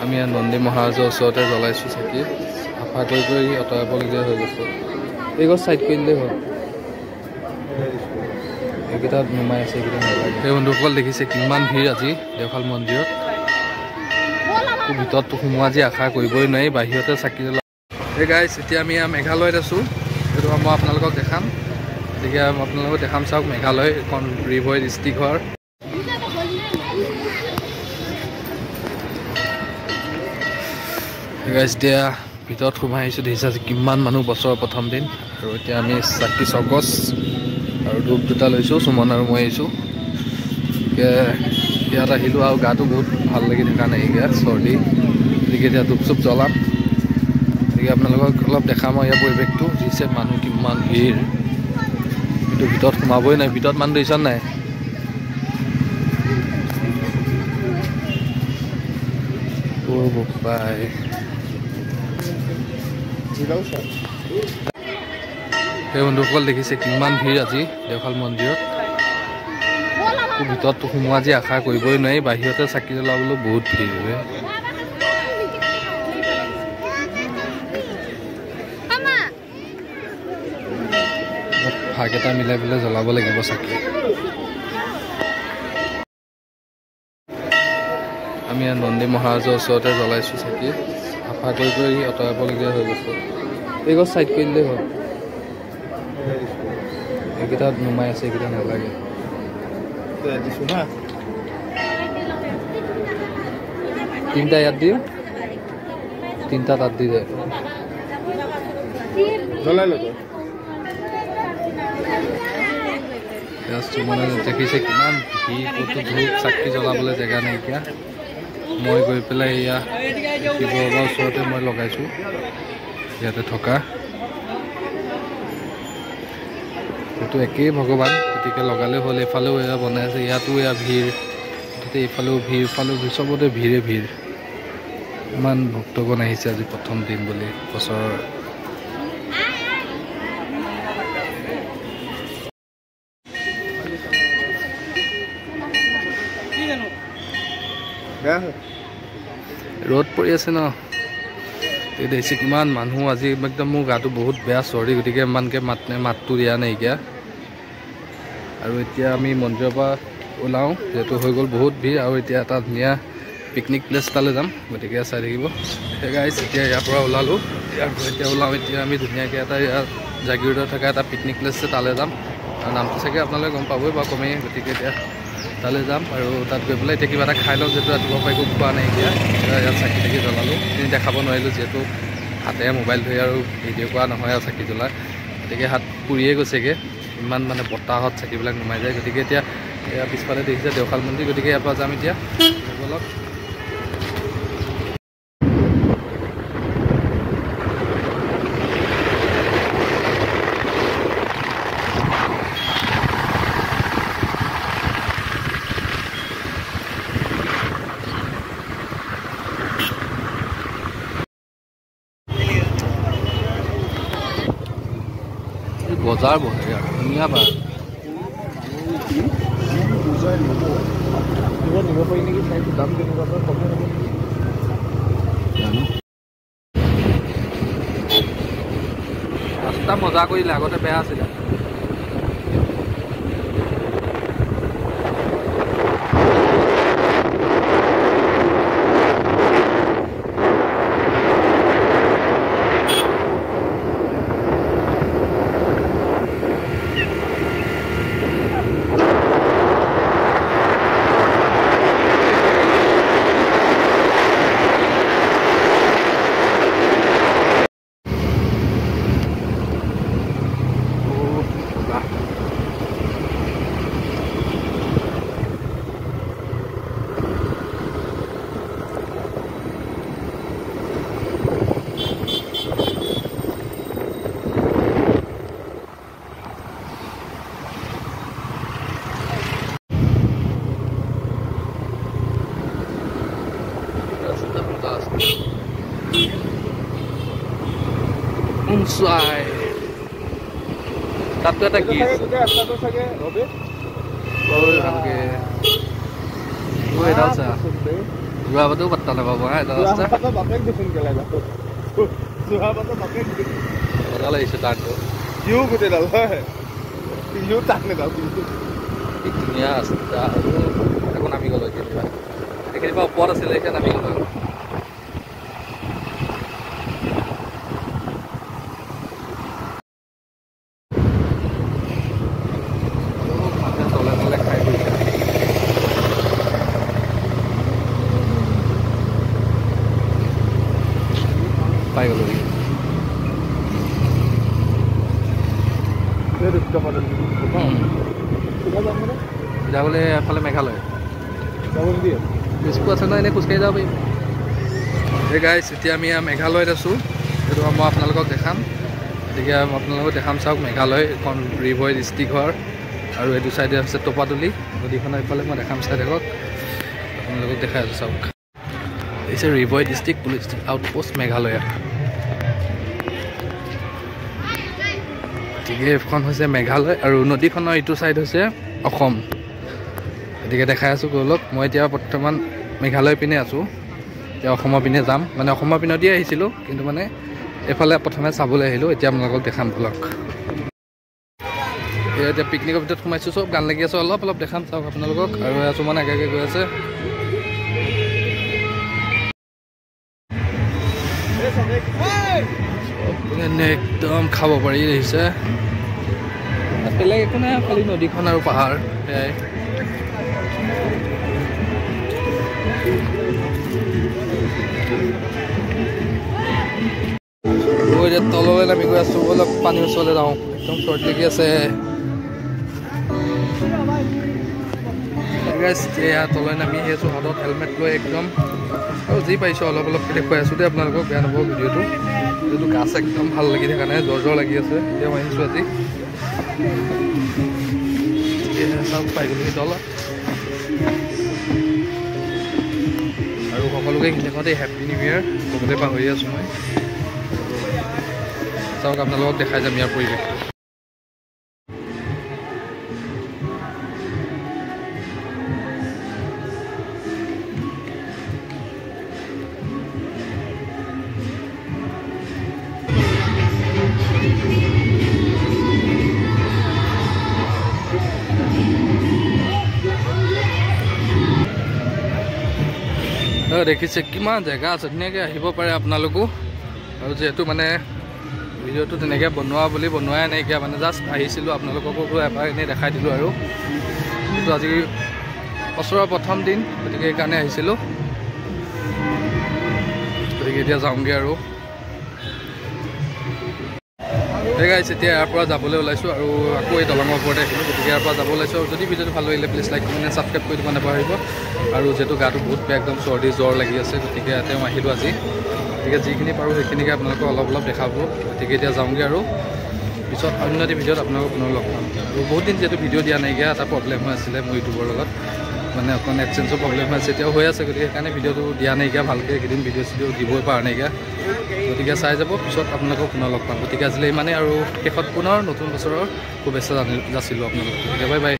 আমি নন্দী মহাৰাজৰ ওচৰতে জ্বলাইছোঁ চাকি আফা কৰি কৰি আঁতৰাবলগীয়া হৈ গৈছে এই গছ চাইড কৰি দিলেই হ'ল এইকেইটাত নুমাই আছে এইকেইটা নালাগে সেই বন্ধুসকল দেখিছে কিমান ভিৰ আজি দেওশাল মন্দিৰত ভিতৰত সোমোৱা আজি আশা কৰিবই নোৱাৰি বাহিৰতে চাকি জ্বলা এই গাইছ এতিয়া আমি মেঘালয়ত আছোঁ সেইটো মই আপোনালোকক দেখাম গতিকে আপোনালোকক দেখাম চাওক মেঘালয় এখন ৰিভয় ডিষ্ট্ৰিক্টৰ এতিয়া ভিতৰত সোমাই আহিছোঁ দেখিছা কিমান মানুহ বছৰৰ প্ৰথম দিন আৰু এতিয়া আমি চাকি চকচ আৰু ধূপ দুটা লৈছোঁ সুমন আৰু মই আহিছোঁ ইয়াত আহিলোঁ আৰু গাটো বহুত ভাল লাগি থকা নাই এতিয়া চৰ্দি গতিকে এতিয়া ধূপ চুপ জ্বলাম গতিকে আপোনালোকক অলপ দেখাম আৰু ইয়াৰ পৰিৱেশটো দিছে মানুহ কিমান ভিৰ কিন্তু ভিতৰত সোমাবই নাই ভিতৰত মানুহ দেখিছা নাই পাই সেই বন্ধুসকল দেখিছে কিমান ভিৰ আজি দেওশাল মন্দিৰত ভিতৰত সোমোৱা আজি আশা কৰিবই নোৱাৰি বাহিৰতে চাকি জ্বলাবলৈ বহুত ভিৰ হয় ভাগ এটা মিলাই পেলাই জ্বলাব লাগিব চাকি আমি নন্দী মহাৰাজৰ ওচৰতে জ্বলাইছোঁ চাকি আফা কৰি কৰি আঁতৰাবলগীয়া হৈ গৈছে এই গছ চাইড কৰি দিলেই হ'ল এইকেইটাত নুমাই আছে এইকেইটা নালাগে তিনিটা ইয়াত দিওঁ তিনিটা তাত দি যায় মানে দেখিছে কিমান ভিৰ ক'তো ধূপ চাকি জ্বলাবলৈ জেগা নাইকিয়া মই গৈ পেলাই এয়া শিৱ বাবাৰ ওচৰতে মই লগাইছোঁ ইয়াতে থকা সেইটো একেই ভগৱান গতিকে লগালে হ'ল এইফালেও এয়া বনাই আছে ইয়াতো এয়া ভিৰ গতিকে এইফালেও ভিৰ চবতে ভিৰে ভিৰ ইমান ভক্তগণ আহিছে আজি প্ৰথম দিন বুলি বছৰৰ ৰ'দ পৰি আছে ন দেখিছে কিমান মানুহ আজি একদম মোৰ গাটো বহুত বেয়া চৰ্দি গতিকে ইমানকৈ মাতটো দিয়া নাইকিয়া আৰু এতিয়া আমি মন্দিৰৰ পৰা ওলাওঁ যিহেতু হৈ গ'ল বহুত ভিৰ আৰু এতিয়া এটা ধুনীয়া পিকনিক প্লেচ এটালৈ যাম গতিকে চাই থাকিব সেই গাইছ এতিয়া ইয়াৰ পৰা ওলালোঁ এতিয়া ওলাওঁ এতিয়া আমি ধুনীয়াকৈ এটা ইয়াত জাগিৰোডত থকা এটা পিকনিক প্লেচ আছে তালৈ যাম আৰু নামটো চাগে আপোনালোকে গম পাবই বা কমেই গতিকে এতিয়া তালৈ যাম আৰু তাত গৈ পেলাই এতিয়া কিবা এটা খাই লওঁ যিহেতু ৰাতিপুৱা পৰা একো খোৱা নাইকিয়া ইয়াত চাকি তাকি জ্বলালোঁ কিন্তু দেখাব নোৱাৰিলোঁ যিহেতু হাতেৰে মোবাইল ধৰি আৰু ভিডিঅ' কৰা নহয় আৰু চাকি জ্বলাই গতিকে হাত পুৰিয়ে গৈছেগৈ ইমান মানে বতাহত চাকিবিলাক নুমাই যায় গতিকে এতিয়া এয়া পিছফালে দেখিছে দেওশাল মন্দিৰ গতিকে ইয়াৰ পৰা যাম এতিয়া অলপ বজাৰ বহে ধুনীয়া বাৰ নিব পাৰি নেকি চাইটো দাম কেনেকুৱা কমে ৰাস্তা মজা কৰিলে আগতে বেয়া আছিলে Bonsai. Tato ada gis. Tato saja, Robert. Oh, oke. Gue tahu sah. যোৱাবাৰতো পাত্তা নাপাব হা এটা ৰাস্তা মজা লাগিছে টানটো ধুনীয়া ৰাস্তা আৰু আকৌ নামি গ'লো কেতিয়াবা এইখিনিৰ পৰা ওপৰত আছিলে এতিয়া নামি গ'লো পাই গ'লো যাবলৈ এফালে মেঘালয় তেজপুৰ আছে নহয় এনেই খোজকাঢ়ি যাব পাৰিম এই গাইছ এতিয়া আমি মেঘালয়ত আছোঁ সেইটো মই আপোনালোকক দেখাম গতিকে আপোনালোকক দেখাম চাওক মেঘালয় এখন ৰিভয় ডিষ্ট্ৰিক্ট হয় আৰু এইটো চাইডে আছে টপাতলি নদীখনৰ এইফালে মই দেখাম চাই থাকক আপোনালোকক দেখাই আছোঁ চাওক এইছে Ribhoi district police outpost Meghalaya গতিকে এইখন হৈছে মেঘালয় আৰু নদীখনৰ ইটো চাইড হৈছে অসম গতিকে দেখাই আছোঁ গৌলক মই এতিয়া বৰ্তমান মেঘালয় পিনে আছোঁ এতিয়া অসমৰ পিনে যাম মানে অসমৰ পিনেদিয়ে আহিছিলোঁ কিন্তু মানে এইফালে প্ৰথমে চাবলৈ আহিলোঁ এতিয়া আপোনালোকক দেখাম ব্লগ এতিয়া পিকনিকৰ ভিতৰত সোমাইছোঁ চব গান লাগি আছোঁ অলপ অলপ দেখাম চাওক আপোনালোকক আৰু আছোঁ মানে আগে গৈ আছে একদম খাব পাৰি আহিছে বেলেগ একো নাই খালি নদীখন আৰু পাহাৰ সেয়াই এতিয়া তললৈ নামি গৈ আছোঁ অলপ পানীৰ ওচৰলৈ যাওঁ একদম চৰ্ট লাগি আছে তললৈ নামি আহি আছোঁ হাতত হেলমেট লৈ একদম আৰু যি পাৰিছোঁ অলপ অলপকৈ দেখুৱাই আছোঁ দেই আপোনালোকক বেয়া নাপাব ভিডিঅ'টো যিটো গাছ একদম ভাল লাগি থকা নাই জ্বৰ লাগি আছে এতিয়া মই আহিছোঁ আজি চাওক পাই গ'লোঁ তলত আৰু সকলোকে শেষতে হেপ্পী নিউ ইয়েৰ ক'বলৈ পাহৰি আছোঁ মই চাওক আপোনালোকক দেখাই যাম ইয়াৰ পৰিৱেশটো দেখিছে কিমান জেগা আছে ধুনীয়াকৈ আহিব পাৰে আপোনালোকো আৰু যিহেতু মানে ভিডিঅ'টো তেনেকৈ বনোৱা বুলি বনোৱাই নাইকিয়া মানে জাষ্ট আহিছিলোঁ আপোনালোককো এবাৰ এনেই দেখাই দিলোঁ আৰু কিন্তু আজি বছৰৰ প্ৰথম দিন গতিকে সেইকাৰণে আহিছিলোঁ গতিকে এতিয়া যাওঁগৈ আৰু সেই গাইছ এতিয়া ইয়াৰ পৰা যাবলৈ ওলাইছোঁ আৰু আকৌ এই দলঙৰ ওপৰতে আহিলোঁ গতিকে ইয়াৰ পৰা যাব ওলাইছোঁ আৰু যদি ভিডিঅ'টো ভাল লাগিলে প্লিজ লাইক মানে ছাবস্ক্ৰাইব কৰি দিব নাপাহৰিব আৰু যিহেতু গাটো বহুত বেয়া একদম চৰ্দি জ্বৰ লাগি আছে গতিকে তেওঁ আহিলোঁ আজি গতিকে যিখিনি পাৰোঁ সেইখিনিকে আপোনালোকক অলপ অলপ দেখাব গতিকে এতিয়া যাওঁগৈ আৰু পিছত অন্য এটি ভিডিঅ'ত আপোনালোকক পুনৰ লগ পাম আৰু বহুত দিন যিহেতু ভিডিঅ' দিয়া নাইকিয়া এটা প্ৰব্লেম হৈ আছিলে মোৰ ইউটিউবৰ লগত মানে অকণ এক্সেঞ্জৰ প্ৰব্লেম হৈ আছে এতিয়াও হৈ আছে গতিকে সেইকাৰণে ভিডিঅ'টো দিয়া নাইকিয়া ভালকৈ এইকেইদিন ভিডিঅ' দিবই পৰা নাইকিয়া গতিকে চাই যাব পিছত আপোনালোকক পুনৰ লগ পাম গতিকে আজিলৈ ইমানেই আৰু শেষত পুনৰ নতুন বছৰৰ শুভেচ্ছা যাচিলোঁ আপোনালোকক গতিকে বাই বাই